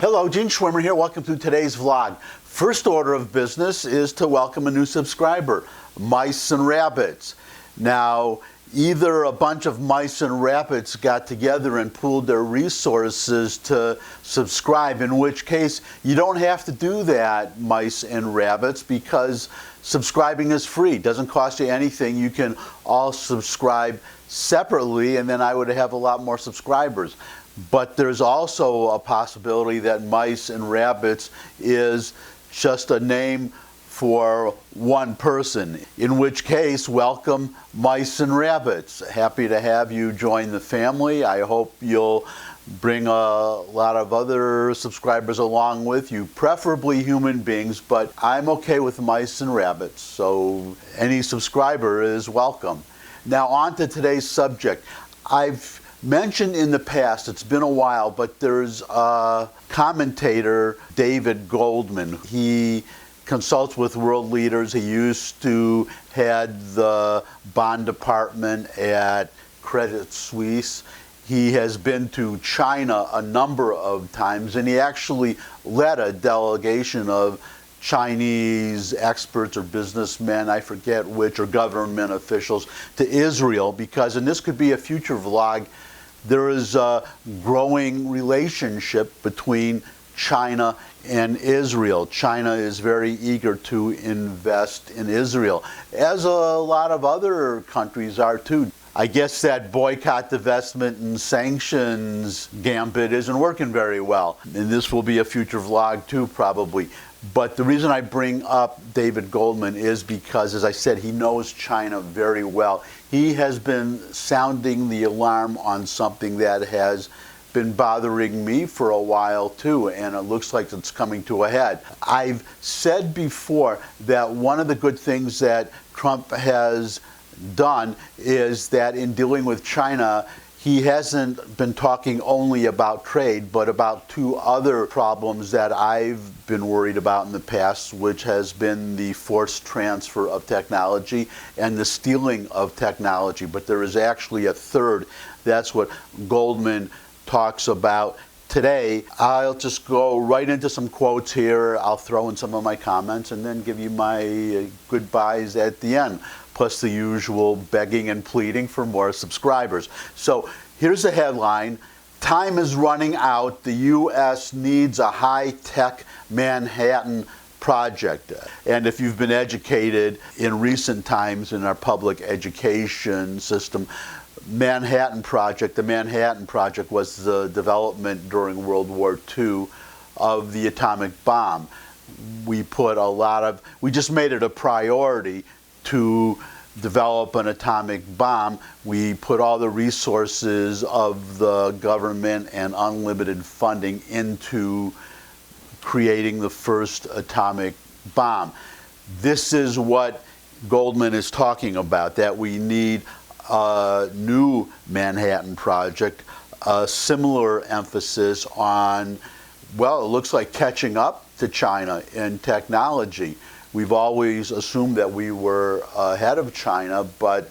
Hello, Gene Schwimmer here. Welcome to today's vlog. First order of business is to welcome a new subscriber, Mice and Rabbits. Now, either a bunch of mice and rabbits got together and pooled their resources to subscribe, in which case you don't have to do that, mice and rabbits, because subscribing is free. It doesn't cost you anything. You can all subscribe separately, and then I would have a lot more subscribers. But there's also a possibility that Mice and Rabbits is just a name for one person, in which case, welcome Mice and Rabbits. Happy to have you join the family. I hope you'll bring a lot of other subscribers along with you, preferably human beings, but I'm okay with Mice and Rabbits, so any subscriber is welcome. Now on to today's subject. I've mentioned in the past, it's been a while, but there's a commentator, David Goldman. He consults with world leaders. He used to head the bond department at Credit Suisse. He has been to China a number of times, and he actually led a delegation of Chinese experts or businessmen, I forget which, or government officials, to Israel, because, and this could be a future vlog, there is a growing relationship between China and Israel. China is very eager to invest in Israel, as a lot of other countries are too. I guess that boycott, divestment, and sanctions gambit isn't working very well. And this will be a future vlog too, probably. But the reason I bring up David Goldman is because, as I said, he knows China very well. He has been sounding the alarm on something that has been bothering me for a while too, and it looks like it's coming to a head. I've said before that one of the good things that Trump has done is that in dealing with China, he hasn't been talking only about trade, but about two other problems that I've been worried about in the past, which has been the forced transfer of technology and the stealing of technology. But there is actually a third. That's what Goldman talks about today. I'll just go right into some quotes here. I'll throw in some of my comments and then give you my goodbyes at the end, plus the usual begging and pleading for more subscribers. So here's the headline: time is running out. The U.S. needs a high-tech Manhattan project. And if you've been educated in recent times in our public education system, the Manhattan Project was the development during World War II of the atomic bomb. We just made it a priority to develop an atomic bomb. We put all the resources of the government and unlimited funding into creating the first atomic bomb. This is what Goldman is talking about, that we need a new Manhattan Project, a similar emphasis on, well, it looks like catching up to China in technology. We've always assumed that we were ahead of China, but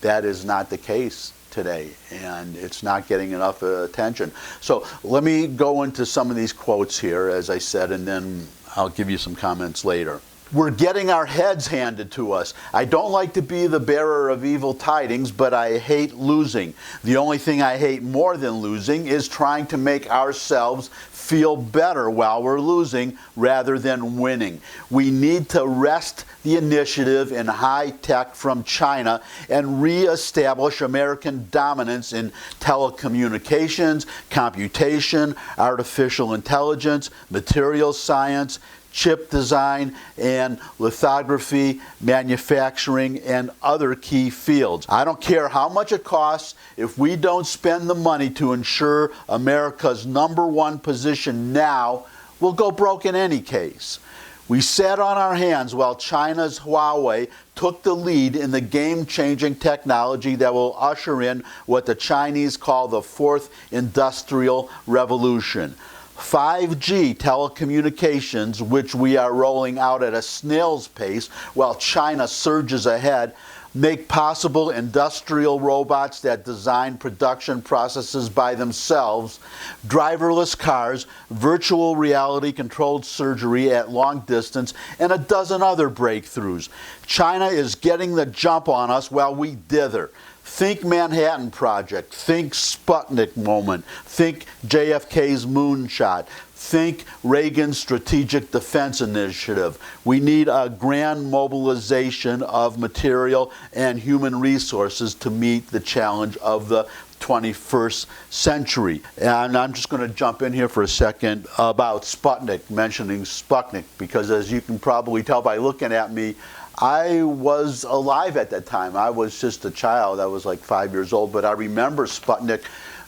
that is not the case today, and it's not getting enough attention. So let me go into some of these quotes here, as I said, and then I'll give you some comments later. We're getting our heads handed to us. I don't like to be the bearer of evil tidings, but I hate losing. The only thing I hate more than losing is trying to make ourselves feel better while we're losing rather than winning. We need to wrest the initiative in high tech from China and reestablish American dominance in telecommunications, computation, artificial intelligence, materials science, chip design, and lithography, manufacturing, and other key fields. I don't care how much it costs. If we don't spend the money to ensure America's #1 position now, we'll go broke in any case. We sat on our hands while China's Huawei took the lead in the game-changing technology that will usher in what the Chinese call the fourth industrial revolution. 5G telecommunications, which we are rolling out at a snail's pace while China surges ahead, make possible industrial robots that design production processes by themselves, driverless cars, virtual reality controlled surgery at long distance, and a dozen other breakthroughs. China is getting the jump on us while we dither. Think Manhattan Project, think Sputnik moment, think JFK's moonshot, think Reagan's Strategic Defense Initiative. We need a grand mobilization of material and human resources to meet the challenge of the 21st century. And I'm just going to jump in here for a second about Sputnik, mentioning Sputnik, because as you can probably tell by looking at me, I was alive at that time. I was just a child. I was like 5 years old, but I remember Sputnik.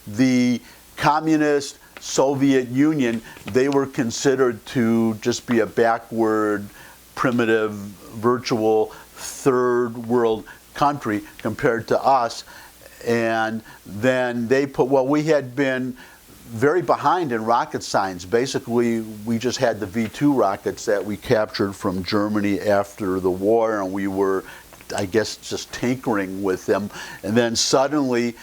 The communist Soviet Union, they were considered to just be a backward, primitive, virtual third world country compared to us. And then they put, well, we had been very behind in rocket science. Basically, we just had the V-2 rockets that we captured from Germany after the war, and we were, I guess, just tinkering with them. And then suddenly,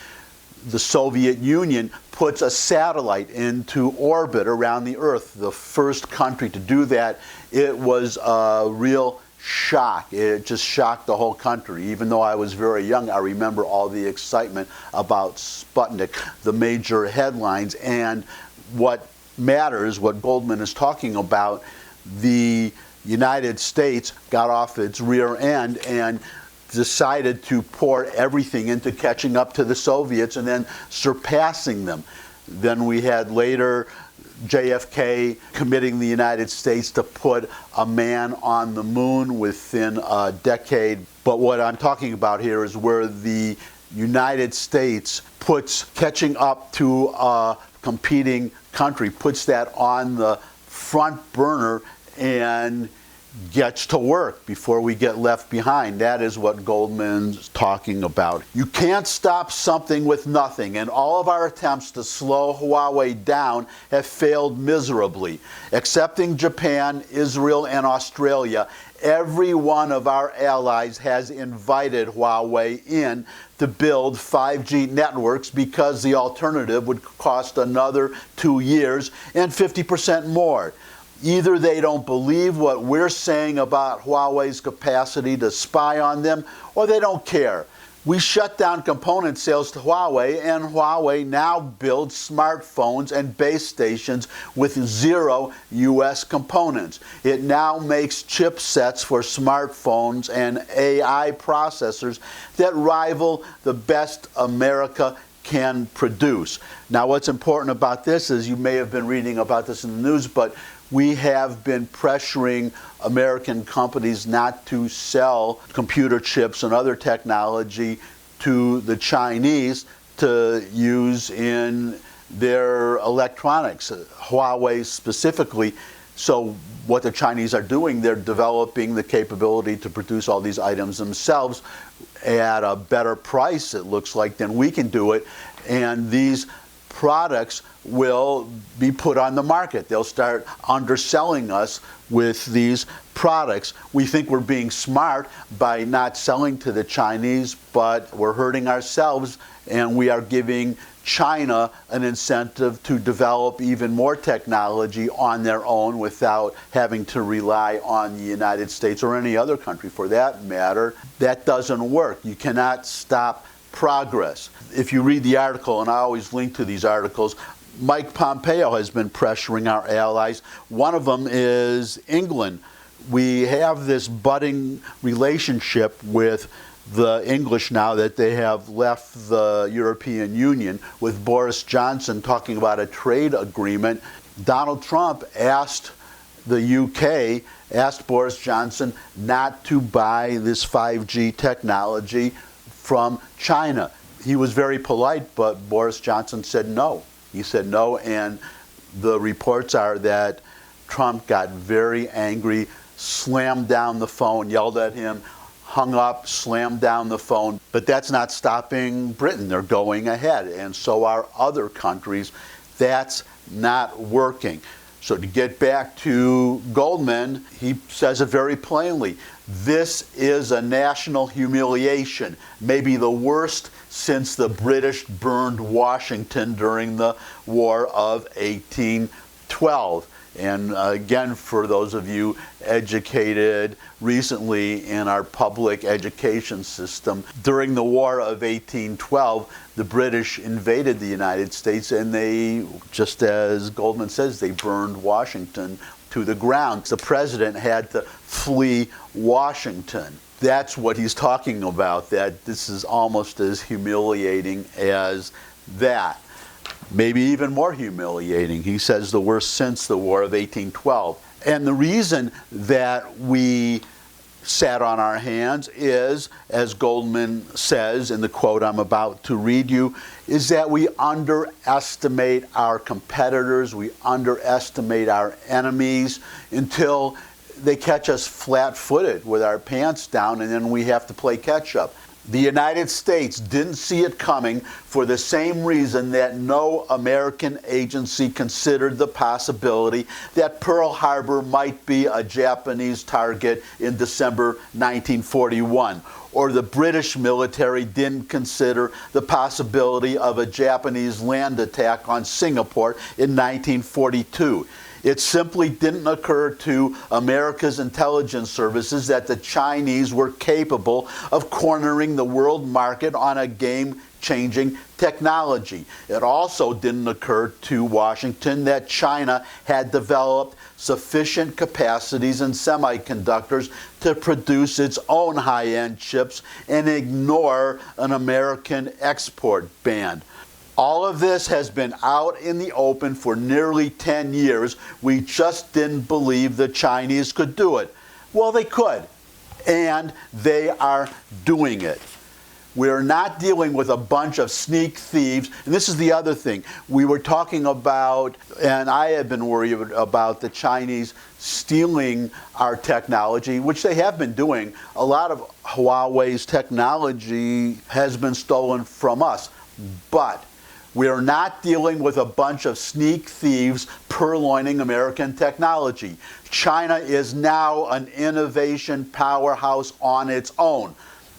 the Soviet Union puts a satellite into orbit around the Earth, the first country to do that. It was a real shock. It just shocked the whole country. Even though I was very young, I remember all the excitement about Sputnik, the major headlines, and what matters, what Goldman is talking about. The United States got off its rear end and decided to pour everything into catching up to the Soviets and then surpassing them. Then we had later JFK committing the United States to put a man on the moon within a decade. But what I'm talking about here is where the United States puts catching up to a competing country, puts that on the front burner and gets to work before we get left behind. That is what Goldman's talking about. You can't stop something with nothing, and all of our attempts to slow Huawei down have failed miserably. Excepting Japan, Israel, and Australia, every one of our allies has invited Huawei in to build 5G networks because the alternative would cost another 2 years and 50% more. Either they don't believe what we're saying about Huawei's capacity to spy on them, or they don't care. We shut down component sales to Huawei, and Huawei now builds smartphones and base stations with zero U.S. components. It now makes chipsets for smartphones and AI processors that rival the best America can produce. Now, what's important about this is, you may have been reading about this in the news, but we have been pressuring American companies not to sell computer chips and other technology to the Chinese to use in their electronics, Huawei specifically. So what the Chinese are doing, they're developing the capability to produce all these items themselves at a better price, it looks like, than we can do it. And these products will be put on the market. They'll start underselling us with these products. We think we're being smart by not selling to the Chinese, but we're hurting ourselves, and we are giving China an incentive to develop even more technology on their own without having to rely on the United States or any other country for that matter. That doesn't work. You cannot stop progress. If you read the article, and I always link to these articles, Mike Pompeo has been pressuring our allies. One of them is England. We have this budding relationship with the English now that they have left the European Union, with Boris Johnson talking about a trade agreement. Donald Trump asked the UK, asked Boris Johnson not to buy this 5G technology from China. He was very polite, but Boris Johnson said no. He said no, and the reports are that Trump got very angry, slammed down the phone, yelled at him, hung up, slammed down the phone. But that's not stopping Britain. They're going ahead, and so are other countries. That's not working. So to get back to Goldman, he says it very plainly. This is a national humiliation, maybe the worst since the British burned Washington during the War of 1812. And again, for those of you educated recently in our public education system, during the War of 1812, the British invaded the United States, and they, just as Goldman says, they burned Washington to the ground. The president had to flee Washington. That's what he's talking about, that this is almost as humiliating as that. Maybe even more humiliating. He says the worst since the War of 1812. And the reason that we sat on our hands is, as Goldman says in the quote I'm about to read you, is that we underestimate our competitors, we underestimate our enemies until they catch us flat-footed with our pants down, and then we have to play catch-up. The United States didn't see it coming for the same reason that no American agency considered the possibility that Pearl Harbor might be a Japanese target in December 1941, or the British military didn't consider the possibility of a Japanese land attack on Singapore in 1942. It simply didn't occur to America's intelligence services that the Chinese were capable of cornering the world market on a game-changing technology. It also didn't occur to Washington that China had developed sufficient capacities in semiconductors to produce its own high-end chips and ignore an American export ban. All of this has been out in the open for nearly 10 years. We just didn't believe the Chinese could do it. Well, they could, and they are doing it. We're not dealing with a bunch of sneak thieves. And this is the other thing. We were talking about, and I have been worried about the Chinese stealing our technology, which they have been doing. A lot of Huawei's technology has been stolen from us. But we are not dealing with a bunch of sneak thieves purloining American technology. China is now an innovation powerhouse on its own.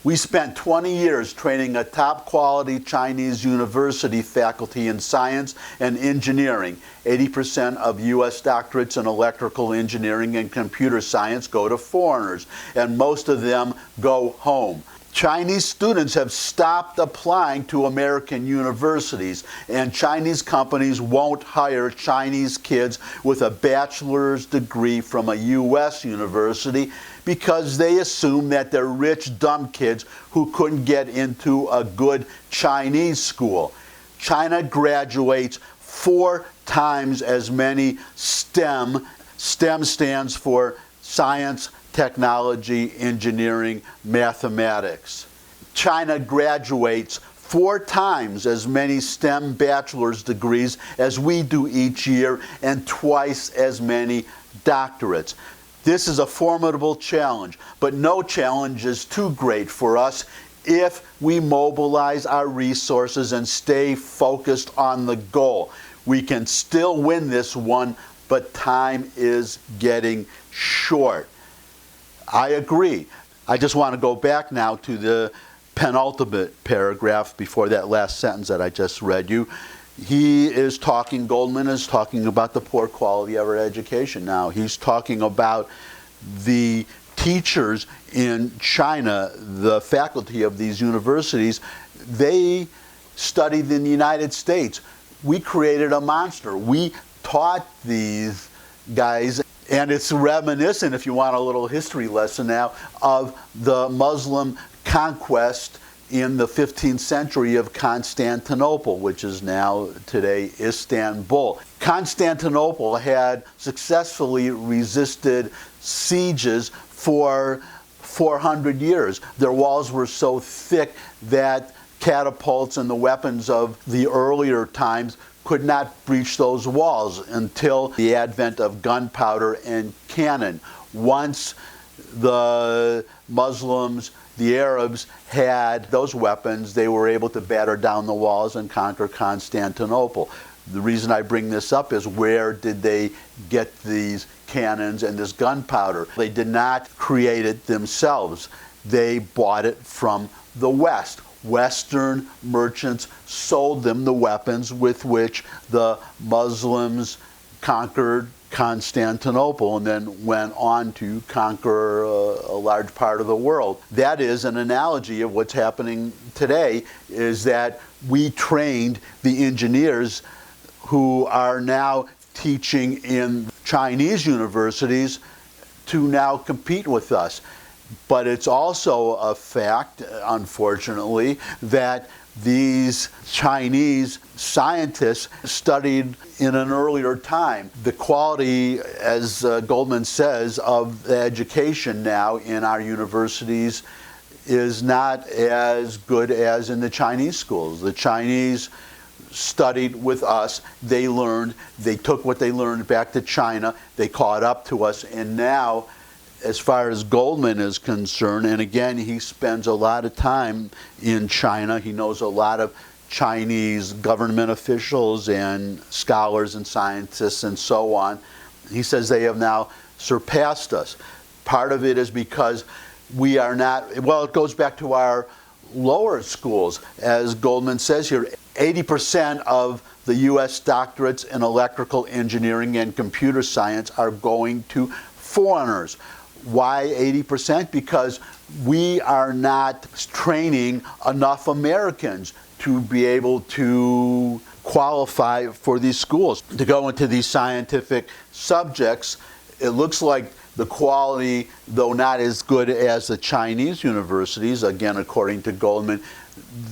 We spent 20 years training a top-quality Chinese university faculty in science and engineering. 80% of U.S. doctorates in electrical engineering and computer science go to foreigners, and most of them go home. Chinese students have stopped applying to American universities, and Chinese companies won't hire Chinese kids with a bachelor's degree from a U.S. university because they assume that they're rich, dumb kids who couldn't get into a good Chinese school. China graduates 4 times as many STEM. STEM stands for science, technology, engineering, mathematics. China graduates 4 times as many STEM bachelor's degrees as we do each year, and twice as many doctorates. This is a formidable challenge, but no challenge is too great for us if we mobilize our resources and stay focused on the goal. We can still win this one, but time is getting short. I agree. I just want to go back now to the penultimate paragraph before that last sentence that I just read you. Goldman is talking about the poor quality of our education now. He's talking about the teachers in China, the faculty of these universities. They studied in the United States. We created a monster. We taught these guys. And it's reminiscent, if you want a little history lesson now, of the Muslim conquest in the 15th century of Constantinople, which is now today Istanbul. Constantinople had successfully resisted sieges for 400 years. Their walls were so thick that catapults and the weapons of the earlier times could not breach those walls until the advent of gunpowder and cannon. Once the Muslims, the Arabs, had those weapons, they were able to batter down the walls and conquer Constantinople. The reason I bring this up is, where did they get these cannons and this gunpowder? They did not create it themselves. They bought it from the West. Western merchants sold them the weapons with which the Muslims conquered Constantinople and then went on to conquer a large part of the world. That is an analogy of what's happening today, is that we trained the engineers who are now teaching in Chinese universities to now compete with us. But it's also a fact, unfortunately, that these Chinese scientists studied in an earlier time. The quality, as Goldman says, of the education now in our universities is not as good as in the Chinese schools. The Chinese studied with us, they learned, they took what they learned back to China, they caught up to us, and now, as far as Goldman is concerned, and again, he spends a lot of time in China, he knows a lot of Chinese government officials and scholars and scientists and so on. He says they have now surpassed us. Part of it is because we are not, well, it goes back to our lower schools. As Goldman says here, 80% of the U.S. doctorates in electrical engineering and computer science are going to foreigners. Why 80%? Because we are not training enough Americans to be able to qualify for these schools, to go into these scientific subjects. It looks like the quality, though not as good as the Chinese universities, again, according to Goldman,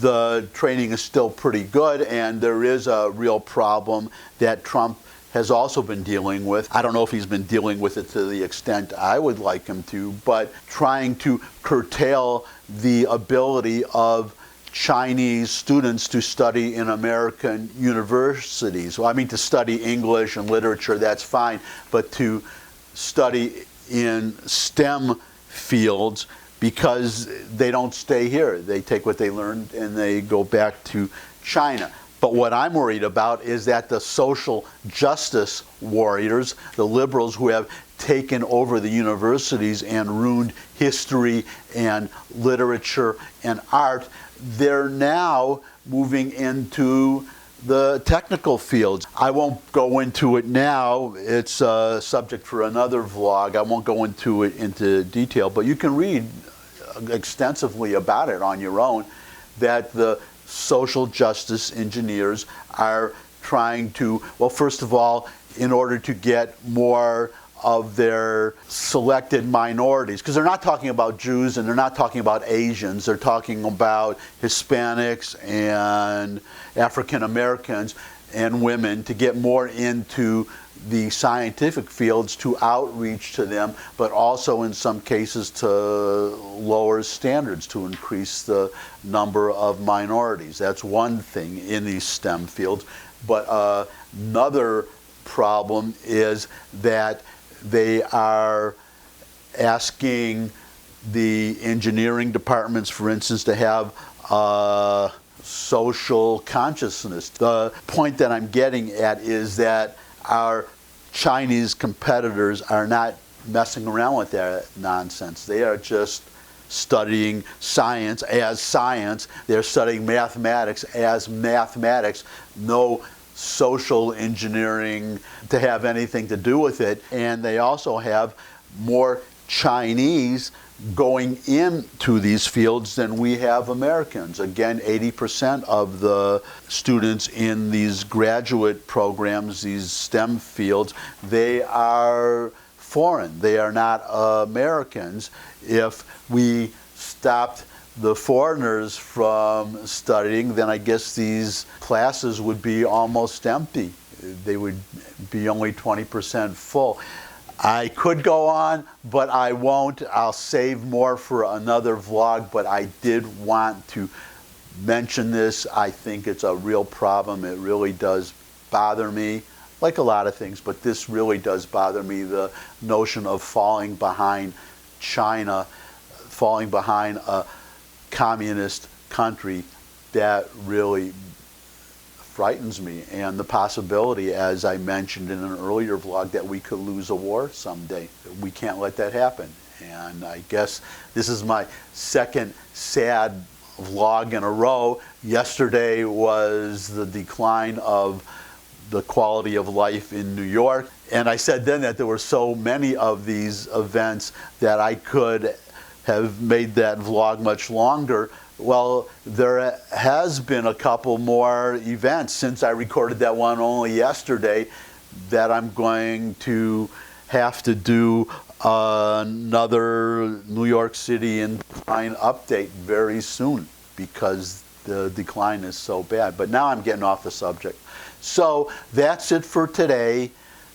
the training is still pretty good, and there is a real problem that Trump has also been dealing with. I don't know if he's been dealing with it to the extent I would like him to, but trying to curtail the ability of Chinese students to study in American universities. Well, I mean, to study English and literature, that's fine, but to study in STEM fields, because they don't stay here. They take what they learned and they go back to China. But what I'm worried about is that the social justice warriors, the liberals who have taken over the universities and ruined history and literature and art, they're now moving into the technical fields. I won't go into it now. It's a subject for another vlog. I won't go into it into detail, but you can read extensively about it on your own, that the social justice engineers are trying to, well, first of all, in order to get more of their selected minorities, because they're not talking about Jews and they're not talking about Asians, they're talking about Hispanics and African Americans and women, to get more into the scientific fields, to outreach to them, but also in some cases to lower standards, to increase the number of minorities. That's one thing in these STEM fields. But another problem is that they are asking the engineering departments, for instance, to have social consciousness. The point that I'm getting at is that our Chinese competitors are not messing around with that nonsense. They are just studying science as science. They're studying mathematics as mathematics. No social engineering to have anything to do with it. And they also have more Chinese going into these fields than we have Americans. Again, 80% of the students in these graduate programs, these STEM fields, they are foreign. They are not Americans. If we stopped the foreigners from studying, then I guess these classes would be almost empty. They would be only 20% full. I could go on, but I won't. I'll save more for another vlog, but I did want to mention this. I think it's a real problem. It really does bother me, like a lot of things, but this really does bother me, the notion of falling behind China, falling behind a communist country. That really frightens me, and the possibility, as I mentioned in an earlier vlog, that we could lose a war someday. We can't let that happen. And I guess this is my second sad vlog in a row. Yesterday was the decline of the quality of life in New York. And I said then that there were so many of these events that I could have made that vlog much longer. Well, there has been a couple more events since I recorded that one only yesterday that I'm going to have to do another New York City incline update very soon because the decline is so bad. But now I'm getting off the subject. So that's it for today.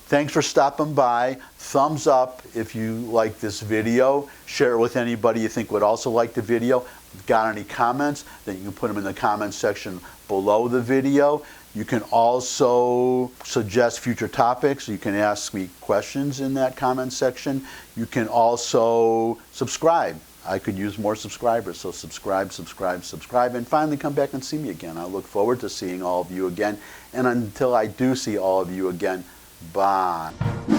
Thanks for stopping by. Thumbs up if you like this video. Share it with anybody you think would also like the video. If you've got any comments, then you can put them in the comments section below the video. You can also suggest future topics. You can ask me questions in that comment section. You can also subscribe. I could use more subscribers, so subscribe, subscribe, subscribe, and finally come back and see me again. I look forward to seeing all of you again. And until I do see all of you again, bye.